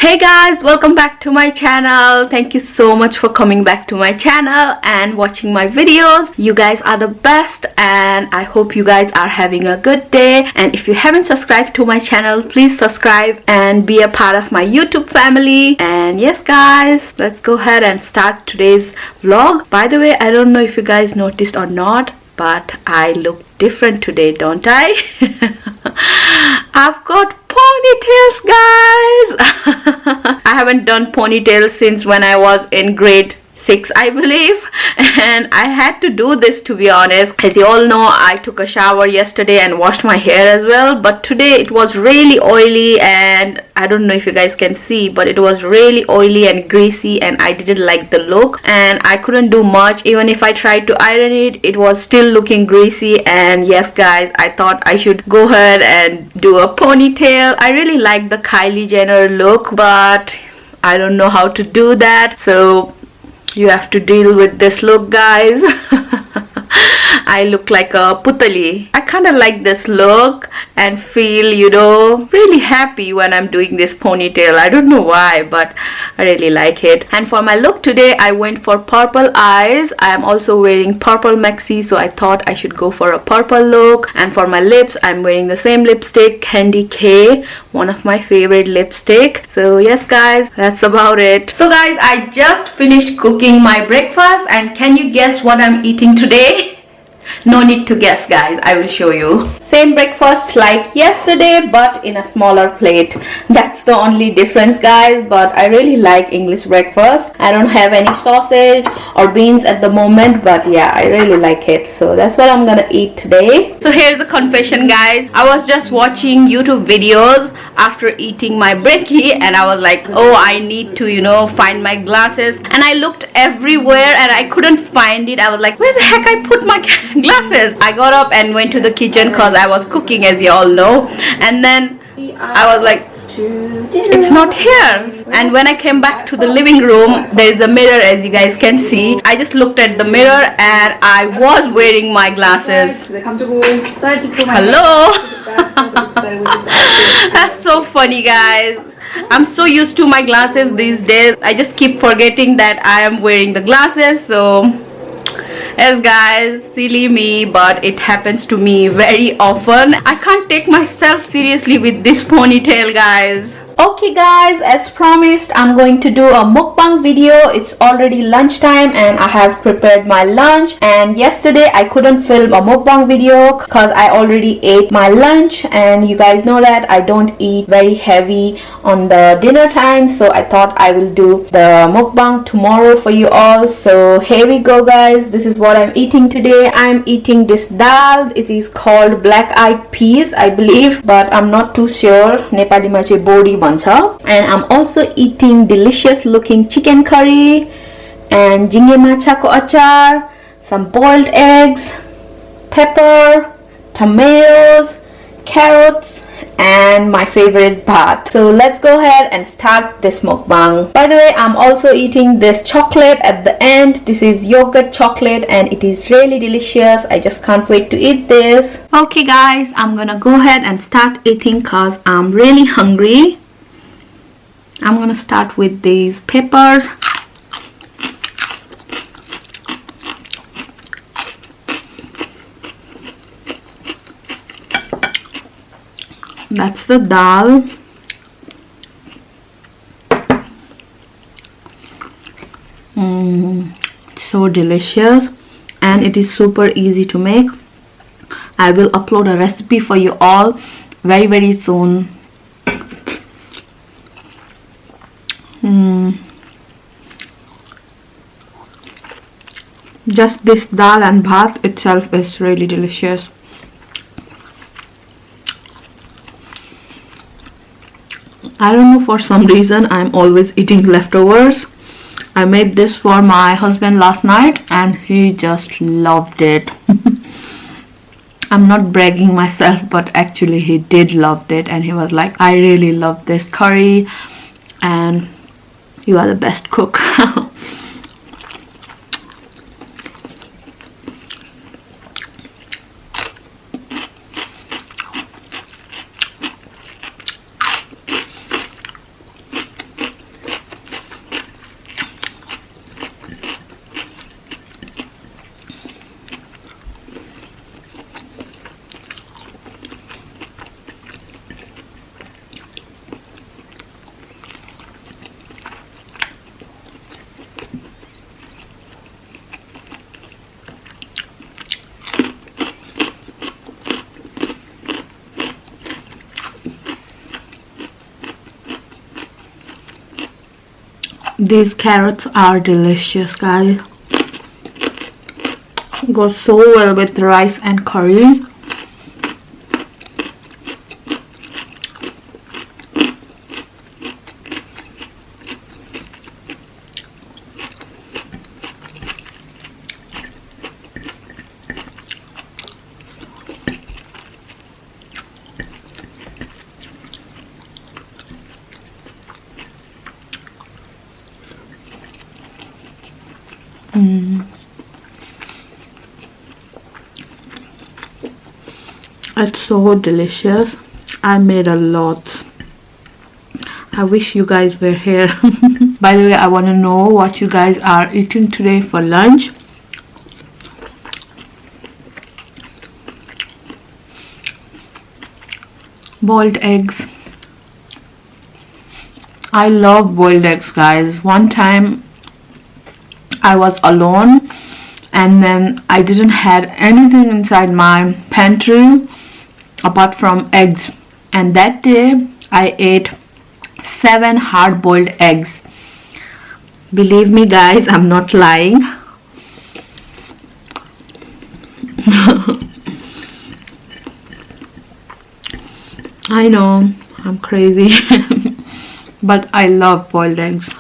Hey guys, welcome back to my channel. Thank you so much for coming back to my channel and watching my videos. You guys are the best and I hope you guys are having a good day. And if you haven't subscribed to my channel, please subscribe and be a part of my YouTube family. And yes guys, let's go ahead and start today's vlog. By the way, I don't know if you guys noticed or not, but I look different today, don't I? I've got ponytails, guys. I haven't done ponytails since when I was in grade 6, I believe, and I had to do this, to be honest. As you all know, I took a shower yesterday and washed my hair as well, but today it was really oily and I don't know if you guys can see, but it was really oily and greasy and I didn't like the look and I couldn't do much. Even if I tried to iron it, it was still looking greasy. And yes guys, I thought I should go ahead and do a ponytail. I really like the Kylie Jenner look, but I don't know how to do that, so you have to deal with this look, guys. I look like a putali. I kind of like this look and feel, you know, really happy when I'm doing this ponytail. I don't know why, but I really like it. And for my look today, I went for purple eyes. I am also wearing purple maxi, so I thought I should go for a purple look. And for my lips, I'm wearing the same lipstick, Candy K, one of my favorite lipstick. So yes guys, that's about it. So guys, I just finished cooking my breakfast and can you guess what I'm eating today? No need to guess guys, I will show you. Same breakfast like yesterday but in a smaller plate. That's the only difference guys, but I really like English breakfast. I don't have any sausage or beans at the moment, but yeah, I really like it. So that's what I'm gonna eat today. So here's the confession guys. I was just watching YouTube videos after eating my brekkie and I was like, oh, I need to, you know, find my glasses, and I looked everywhere and I couldn't find it. I was like, where the heck I put my glasses? I got up and went to the kitchen because I was cooking, as you all know, and then I was like, it's not here. And when I came back to the living room, there is a mirror, as you guys can see. I just looked at the mirror and I was wearing my glasses. Hello. That's so funny guys. I'm so used to my glasses these days, I just keep forgetting that I am wearing the glasses. So yes guys, silly me, but it happens to me very often. I can't take myself seriously with this ponytail guys. Okay guys, as promised, I'm going to do a mukbang video. It's already lunchtime and I have prepared my lunch, and yesterday I couldn't film a mukbang video because I already ate my lunch, and you guys know that I don't eat very heavy on the dinner time, so I thought I will do the mukbang tomorrow for you all. So here we go guys, this is what I'm eating today. I'm eating this dal. It is called black eyed peas, I believe, but I'm not too sure. Nepali ma chai bodi bhन्छ. And I'm also eating delicious looking chicken curry and jingge machako achar, some boiled eggs, pepper, tomatoes, carrots, and my favorite bhat. So let's go ahead and start this mukbang. By the way, I'm also eating this chocolate at the end. This is yogurt chocolate and it is really delicious. I just can't wait to eat this. Okay guys, I'm gonna go ahead and start eating cause I'm really hungry. I'm gonna start with these peppers. That's the dal. So delicious and it is super easy to make. I will upload a recipe for you all very soon. Just this dal and bhat itself is really delicious. I don't know, for some reason I'm always eating leftovers. I made this for my husband last night and he just loved it. I'm not bragging myself, but actually he did loved it and he was like, I really love this curry and you are the best cook. These carrots are delicious, guys. Goes so well with rice and curry. It's so delicious. I made a lot. I wish you guys were here. By the way, I want to know what you guys are eating today for lunch. Boiled eggs. I love boiled eggs, guys. One time I was alone and then I didn't have anything inside my pantry apart from eggs, and that day I ate 7 hard-boiled eggs. Believe me, guys, I'm not lying. I know I'm crazy. But I love boiled eggs.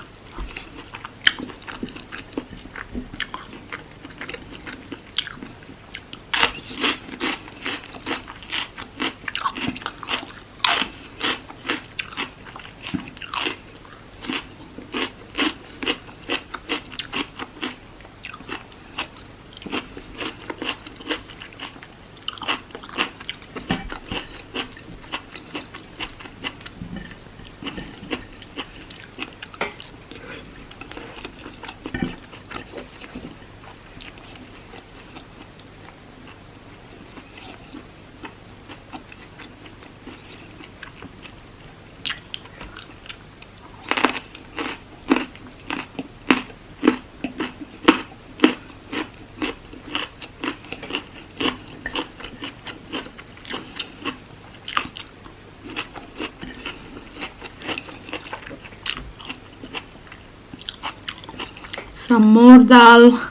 Some more dal.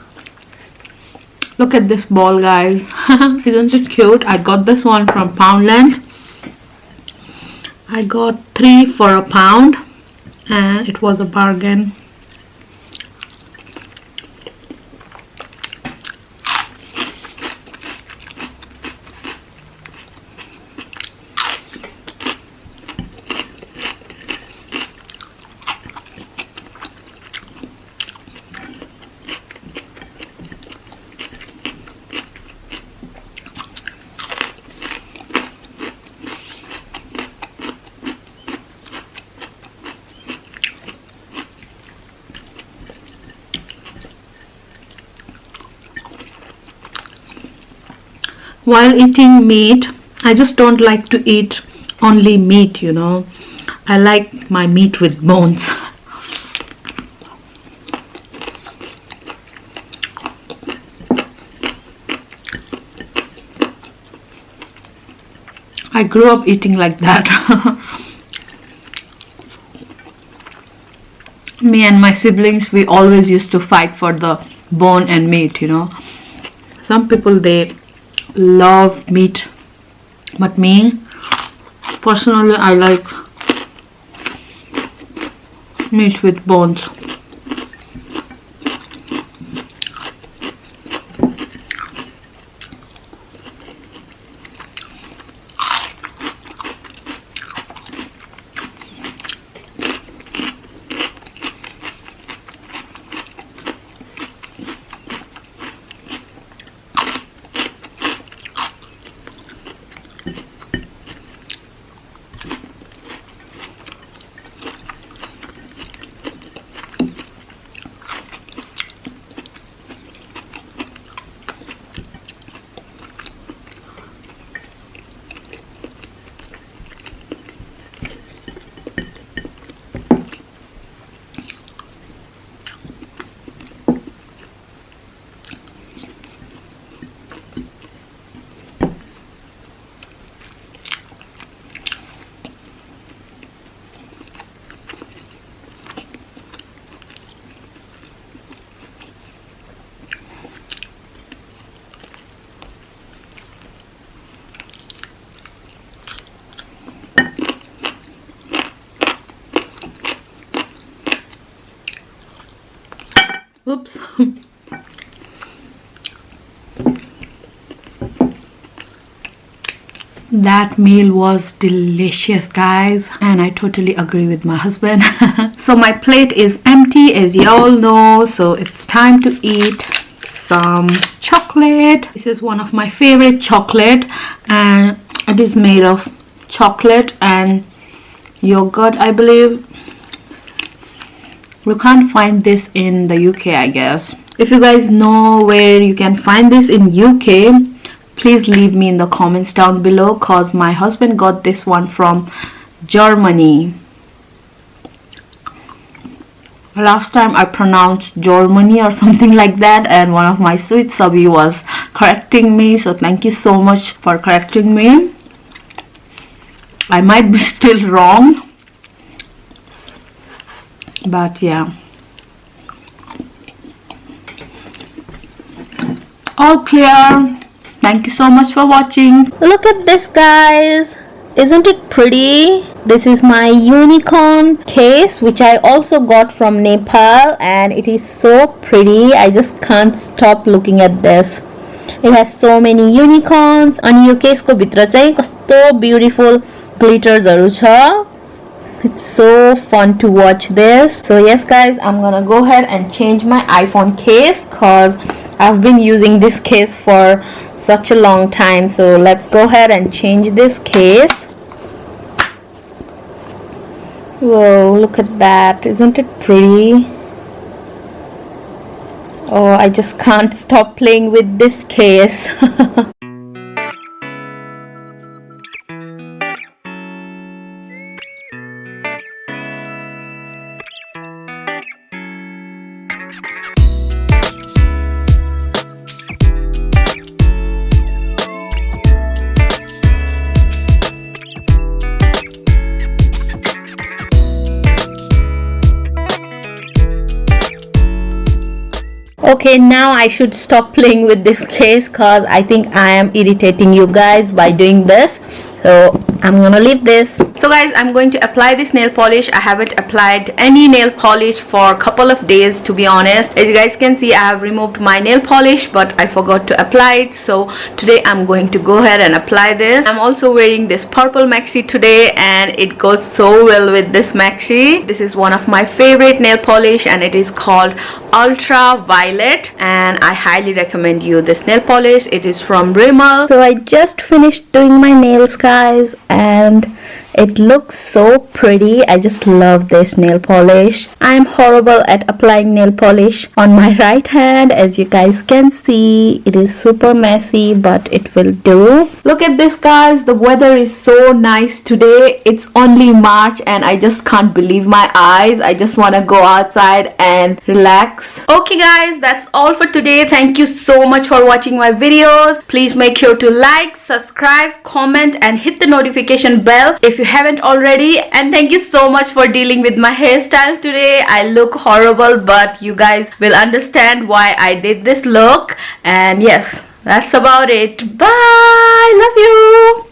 Look at this ball, guys. Isn't it cute? I got this one from Poundland. I got 3 for £1 and it was a bargain. While eating meat, I just don't like to eat only meat, you know. I like my meat with bones. I grew up eating like that. Me and my siblings, we always used to fight for the bone and meat, you know. Some people, they love meat, but me personally, I like meat with bones. Oops. That meal was delicious, guys, and I totally agree with my husband. So my plate is empty, as you all know, so it's time to eat some chocolate. This is one of my favorite chocolate, and it is made of chocolate and yogurt, I believe. You can't find this in the UK, I guess. If you guys know where you can find this in UK, please leave me in the comments down below, cause my husband got this one from Germany. Last time I pronounced Germany or something like that, and one of my sweet subby was correcting me, so thank you so much for correcting me. I might be still wrong, but yeah. All clear. Thank you so much for watching. Look at this, guys. Isn't it pretty? This is my unicorn case, which I also got from Nepal, and it is so pretty. I just can't stop looking at this. It has so many unicorns. अनि यो केसको भित्र चाहिँ कस्तो beautiful glittersहरु छ. It's so fun to watch this. So yes, guys, I'm gonna go ahead and change my iPhone case, cause I've been using this case for such a long time. So let's go ahead and change this case. Whoa, look at that. Isn't it pretty? Oh, I just can't stop playing with this case. Okay, now I should stop playing with this case, cause I think I am irritating you guys by doing this. So I'm gonna leave this. So guys, I'm going to apply this nail polish. I haven't applied any nail polish for a couple of days, to be honest. As you guys can see, I have removed my nail polish, but I forgot to apply it. So today I'm going to go ahead and apply this. I'm also wearing this purple maxi today, and it goes so well with this maxi. This is one of my favorite nail polish, and it is called Ultraviolet, and I highly recommend you this nail polish. It is from Rimmel. So I just finished doing my nails, guys, and it looks so pretty. I just love this nail polish. I am horrible at applying nail polish on my right hand. As you guys can see, it is super messy, but it will do. Look at this, guys. The weather is so nice today. It's only March, and I just can't believe my eyes. I just want to go outside and relax. Okay, guys, that's all for today. Thank you so much for watching my videos. Please make sure to like, subscribe, comment, and hit the notification bell if you haven't already. And thank you so much for dealing with my hairstyle today. I look horrible, but you guys will understand why I did this look. And yes, that's about it. Bye. Love you.